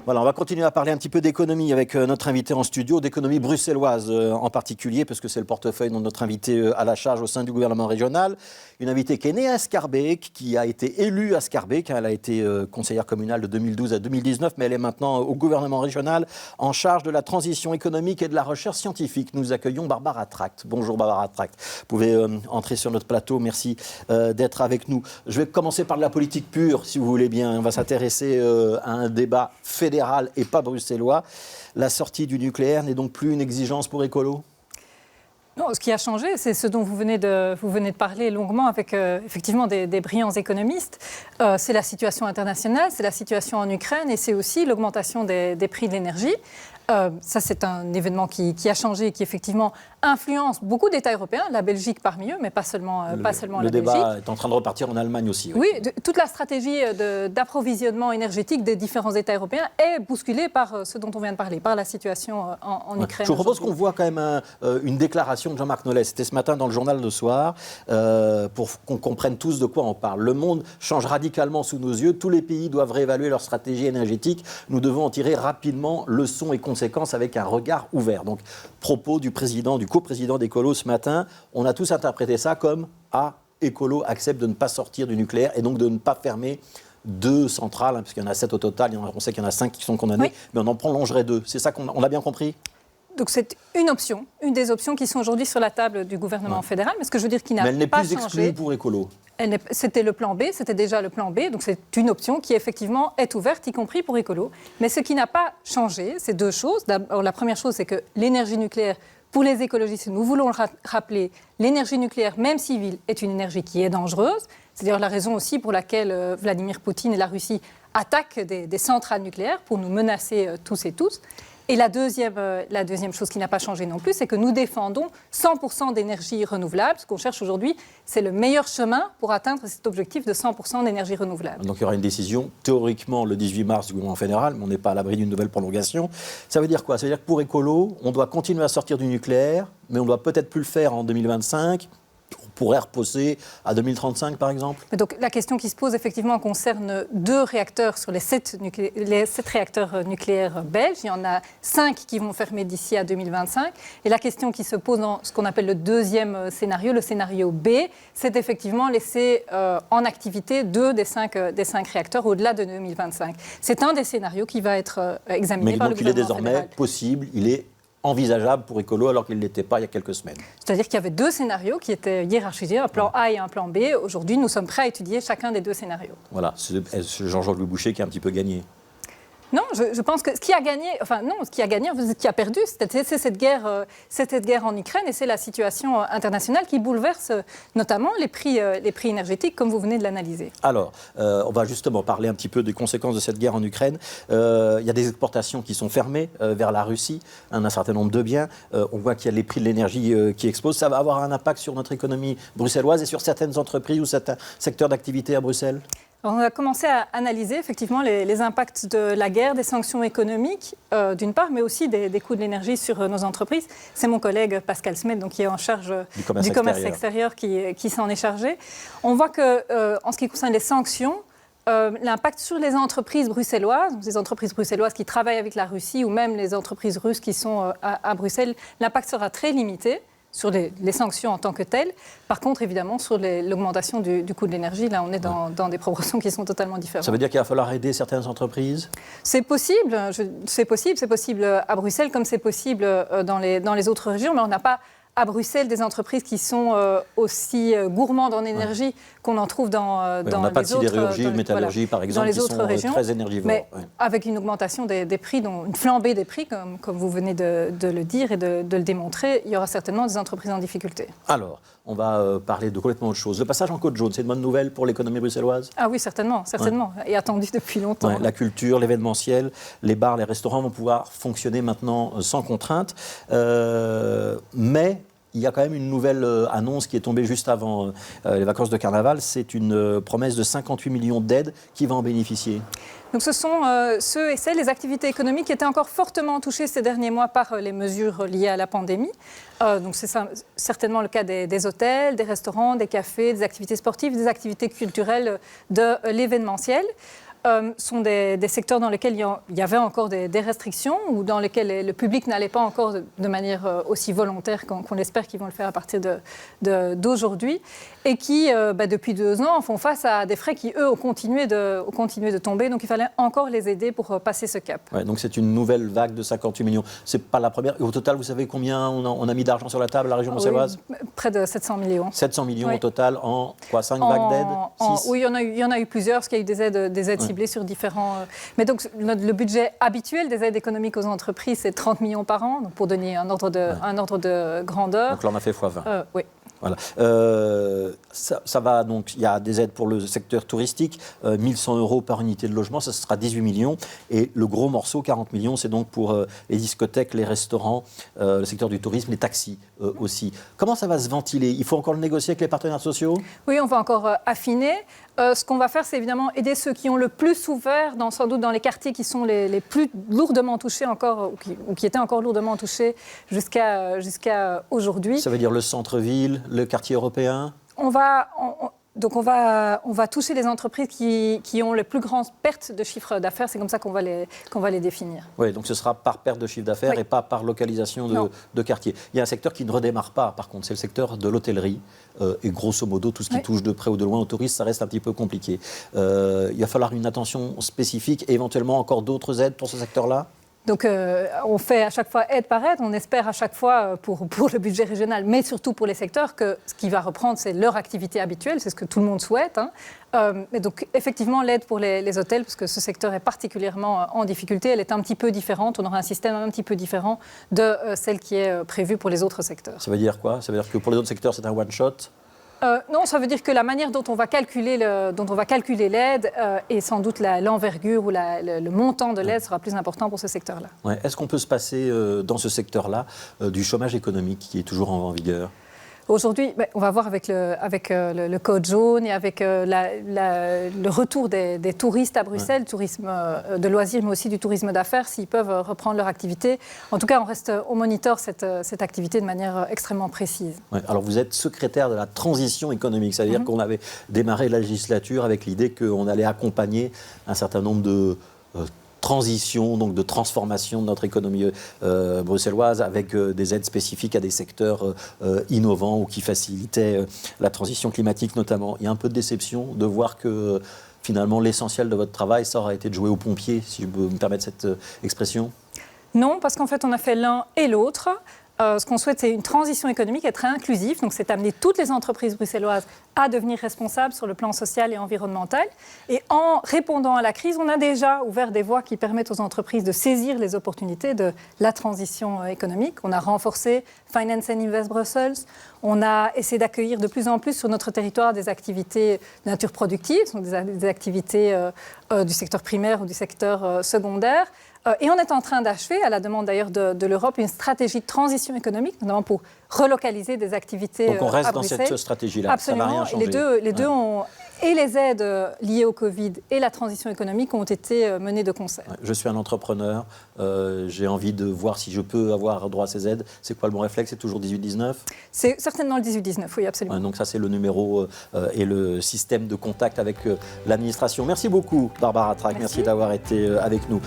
Voilà, on va continuer à parler un petit peu d'économie avec notre invité en studio, d'économie bruxelloise en particulier, parce que c'est le portefeuille de notre invité à la charge au sein du gouvernement régional. Une invitée qui est née à Schaerbeek, qui a été élue à Schaerbeek. Elle a été conseillère communale de 2012 à 2019, mais elle est maintenant au gouvernement régional en charge de la transition économique et de la recherche scientifique. Nous accueillons Barbara Tract. Bonjour Barbara Tract. Vous pouvez entrer sur notre plateau. Merci d'être avec nous. Je vais commencer par de la politique pure, si vous voulez bien. On va s'intéresser à un débat fédéral et pas bruxellois. La sortie du nucléaire n'est donc plus une exigence pour Écolo ? Non, ce qui a changé, c'est ce dont vous venez de parler longuement avec effectivement des brillants économistes. C'est la situation internationale, c'est la situation en Ukraine et c'est aussi l'augmentation des prix de l'énergie. Ça, c'est un événement qui a changé et qui effectivement influence beaucoup d'États européens, la Belgique parmi eux, mais pas seulement la Belgique. Le débat est en train de repartir en Allemagne aussi. Oui, toute la stratégie d'approvisionnement énergétique des différents États européens est bousculée par ce dont on vient de parler, par la situation en Ukraine. Je vous propose qu'on voit quand même une déclaration de Jean-Marc Nollet. C'était ce matin dans le journal de soir, pour qu'on comprenne tous de quoi on parle. Le monde change radicalement sous nos yeux. Tous les pays doivent réévaluer leur stratégie énergétique. Nous devons en tirer rapidement leçons et conséquences avec un regard ouvert. Donc, propos du coprésident d'Écolo ce matin, on a tous interprété ça comme Écolo accepte de ne pas sortir du nucléaire et donc de ne pas fermer 2 centrales, parce qu'il y en a 7 au total, on sait qu'il y en a 5 qui sont condamnées, oui. Mais on en prolongerait 2. C'est ça qu'on a bien compris ? Donc c'est une option, une des options qui sont aujourd'hui sur la table du gouvernement fédéral, mais ce que je veux dire qui n'a pas changé. Mais elle n'est plus exclue pour Écolo. C'était le plan B, c'était déjà le plan B, donc c'est une option qui effectivement est ouverte, y compris pour Écolo. Mais ce qui n'a pas changé, c'est 2 choses. D'abord, la première chose, c'est que l'énergie nucléaire, pour les écologistes, nous voulons le rappeler, l'énergie nucléaire, même civile, est une énergie qui est dangereuse. C'est d'ailleurs la raison aussi pour laquelle Vladimir Poutine et la Russie attaquent des centrales nucléaires pour nous menacer tous et tous. Et la deuxième chose qui n'a pas changé non plus, c'est que nous défendons 100% d'énergie renouvelable. Ce qu'on cherche aujourd'hui, c'est le meilleur chemin pour atteindre cet objectif de 100% d'énergie renouvelable. Donc il y aura une décision, théoriquement, le 18 mars du gouvernement fédéral, mais on n'est pas à l'abri d'une nouvelle prolongation. Ça veut dire quoi ? Ça veut dire que pour Écolo, on doit continuer à sortir du nucléaire, mais on ne doit peut-être plus le faire en 2025. On pourrait repousser à 2035, par exemple ? Donc, la question qui se pose, effectivement, concerne 2 réacteurs sur les 7 réacteurs nucléaires belges. Il y en a 5 qui vont fermer d'ici à 2025. Et la question qui se pose dans ce qu'on appelle le deuxième scénario, le scénario B, c'est effectivement laisser en activité 2 des 5 réacteurs au-delà de 2025. C'est un des scénarios qui va être examiné par le gouvernement fédéral. Mais il est désormais possible, il est envisageable pour Écolo alors qu'il ne l'était pas il y a quelques semaines. C'est-à-dire qu'il y avait 2 scénarios qui étaient hiérarchisés, un plan A et un plan B. Aujourd'hui, nous sommes prêts à étudier chacun des 2 scénarios. Voilà, c'est Jean-Jacques Le Boucher qui a un petit peu gagné. Non, je pense que ce qui a gagné, ce qui a perdu, c'est cette guerre en Ukraine et c'est la situation internationale qui bouleverse notamment les prix énergétiques, comme vous venez de l'analyser. Alors, on va justement parler un petit peu des conséquences de cette guerre en Ukraine. Il y a des exportations qui sont fermées vers la Russie, un certain nombre de biens. On voit qu'il y a les prix de l'énergie qui explosent. Ça va avoir un impact sur notre économie bruxelloise et sur certaines entreprises ou certains secteurs d'activité à Bruxelles ? Alors, on a commencé à analyser effectivement les impacts de la guerre, des sanctions économiques d'une part, mais aussi des coûts de l'énergie sur nos entreprises. C'est mon collègue Pascal Smet, donc, qui est en charge du commerce extérieur qui s'en est chargé. On voit qu'en ce qui concerne les sanctions, l'impact sur les entreprises bruxelloises, les entreprises bruxelloises qui travaillent avec la Russie ou même les entreprises russes qui sont à Bruxelles, l'impact sera très limité sur les sanctions en tant que telles. Par contre, évidemment, sur l'augmentation du coût de l'énergie, là, on est dans des proportions qui sont totalement différentes. Ça veut dire qu'il va falloir aider certaines entreprises ? C'est possible à Bruxelles comme c'est possible dans les autres régions, mais on n'a pas à Bruxelles des entreprises qui sont aussi gourmandes en énergie qu'on en trouve dans les autres... On n'a pas de sidérurgie ou de métallurgie, par exemple, qui sont très énergivores. Mais avec une augmentation des prix, une flambée des prix, comme vous venez de le dire et de le démontrer, il y aura certainement des entreprises en difficulté. Alors, on va parler de complètement autre chose. Le passage en Côte Jaune, c'est une bonne nouvelle pour l'économie bruxelloise ? Ah oui, certainement, et attendu depuis longtemps. La culture, l'événementiel, les bars, les restaurants vont pouvoir fonctionner maintenant sans contrainte. Mais il y a quand même une nouvelle annonce qui est tombée juste avant les vacances de carnaval. C'est une promesse de 58 millions d'aides. Qui va en bénéficier ? Donc ce sont ceux et celles, les activités économiques qui étaient encore fortement touchées ces derniers mois par les mesures liées à la pandémie. Donc c'est certainement le cas des hôtels, des restaurants, des cafés, des activités sportives, des activités culturelles, de l'événementiel. sont des secteurs dans lesquels il y avait encore des restrictions ou dans lesquels le public n'allait pas encore de manière aussi volontaire qu'on espère qu'ils vont le faire à partir d'aujourd'hui et qui, depuis 2 ans, font face à des frais qui, eux, ont continué de tomber. Donc, il fallait encore les aider pour passer ce cap. Ouais, donc, c'est une nouvelle vague de 58 millions. Ce n'est pas la première. Et au total, vous savez combien on a mis d'argent sur la table, la région bruxelloise? Près de 700 millions. 700 millions au total en quoi, 5 vagues d'aides? Oui, il y en a eu plusieurs, parce qu'il y a eu des aides ciblées sur différents... Mais donc, le budget habituel des aides économiques aux entreprises, c'est 30 millions par an, donc pour donner un ordre de grandeur. Donc là, on a fait x20. Oui. Voilà. Ça va donc, il y a des aides pour le secteur touristique, 1100 € par unité de logement, ça sera 18 millions. Et le gros morceau, 40 millions, c'est donc pour les discothèques, les restaurants, le secteur du tourisme, les taxis aussi. Comment ça va se ventiler? Il faut encore le négocier avec les partenaires sociaux? Oui, on va encore affiner. Ce qu'on va faire, c'est évidemment aider ceux qui ont le plus souffert, sans doute dans les quartiers qui sont les plus lourdement touchés encore, ou qui étaient encore lourdement touchés jusqu'à aujourd'hui. Ça veut dire le centre-ville, le quartier européen? On va toucher les entreprises qui ont les plus grandes pertes de chiffre d'affaires. C'est comme ça qu'on va les définir. Oui, donc ce sera par perte de chiffre d'affaires et pas par localisation de quartier. Il y a un secteur qui ne redémarre pas, par contre, c'est le secteur de l'hôtellerie. Et grosso modo, tout ce qui touche de près ou de loin aux touristes, ça reste un petit peu compliqué. Il va falloir une attention spécifique et éventuellement encore d'autres aides pour ce secteur-là? Donc, on fait à chaque fois aide par aide. On espère à chaque fois, pour le budget régional, mais surtout pour les secteurs, que ce qui va reprendre, c'est leur activité habituelle. C'est ce que tout le monde souhaite. Mais donc, effectivement, l'aide pour les hôtels, parce que ce secteur est particulièrement en difficulté, elle est un petit peu différente. On aura un système un petit peu différent de celle qui est prévue pour les autres secteurs. Ça veut dire quoi? Ça veut dire que pour les autres secteurs, c'est un one-shot? Non, ça veut dire que la manière dont on va calculer l'aide et sans doute l'envergure ou le montant de l'aide sera plus important pour ce secteur-là. Ouais. Est-ce qu'on peut se passer dans ce secteur-là du chômage économique qui est toujours en vigueur? Aujourd'hui, on va voir avec le code jaune et avec le retour des touristes à Bruxelles, tourisme de loisirs, mais aussi du tourisme d'affaires, s'ils peuvent reprendre leur activité. En tout cas, on monitor cette activité de manière extrêmement précise. Ouais. Alors, vous êtes secrétaire de la transition économique, c'est-à-dire qu'on avait démarré la législature avec l'idée qu'on allait accompagner un certain nombre de transition, donc de transformation de notre économie bruxelloise avec des aides spécifiques à des secteurs innovants ou qui facilitaient la transition climatique notamment. Il y a un peu de déception de voir que finalement l'essentiel de votre travail, ça aura été de jouer aux pompiers, si je peux me permettre cette expression? Non, parce qu'en fait, on a fait l'un et l'autre. Ce qu'on souhaite, c'est une transition économique, être inclusif. Donc, c'est amener toutes les entreprises bruxelloises à devenir responsables sur le plan social et environnemental. Et en répondant à la crise, on a déjà ouvert des voies qui permettent aux entreprises de saisir les opportunités de la transition économique. On a renforcé Finance and Invest Brussels. On a essayé d'accueillir de plus en plus sur notre territoire des activités de nature productive, donc des activités du secteur primaire ou du secteur secondaire. Et on est en train d'achever, à la demande d'ailleurs de l'Europe, une stratégie de transition économique, notamment pour relocaliser des activités à Bruxelles. Donc on reste dans cette stratégie-là. Absolument. Ça n'a rien changé. Les deux ont... Et les aides liées au Covid et la transition économique ont été menées de concert. Je suis un entrepreneur, j'ai envie de voir si je peux avoir droit à ces aides. C'est quoi le bon réflexe? C'est toujours 18-19? C'est certainement le 18-19, oui, absolument. Donc ça, c'est le numéro et le système de contact avec l'administration. Merci beaucoup, Barbara Track. Merci d'avoir été avec nous.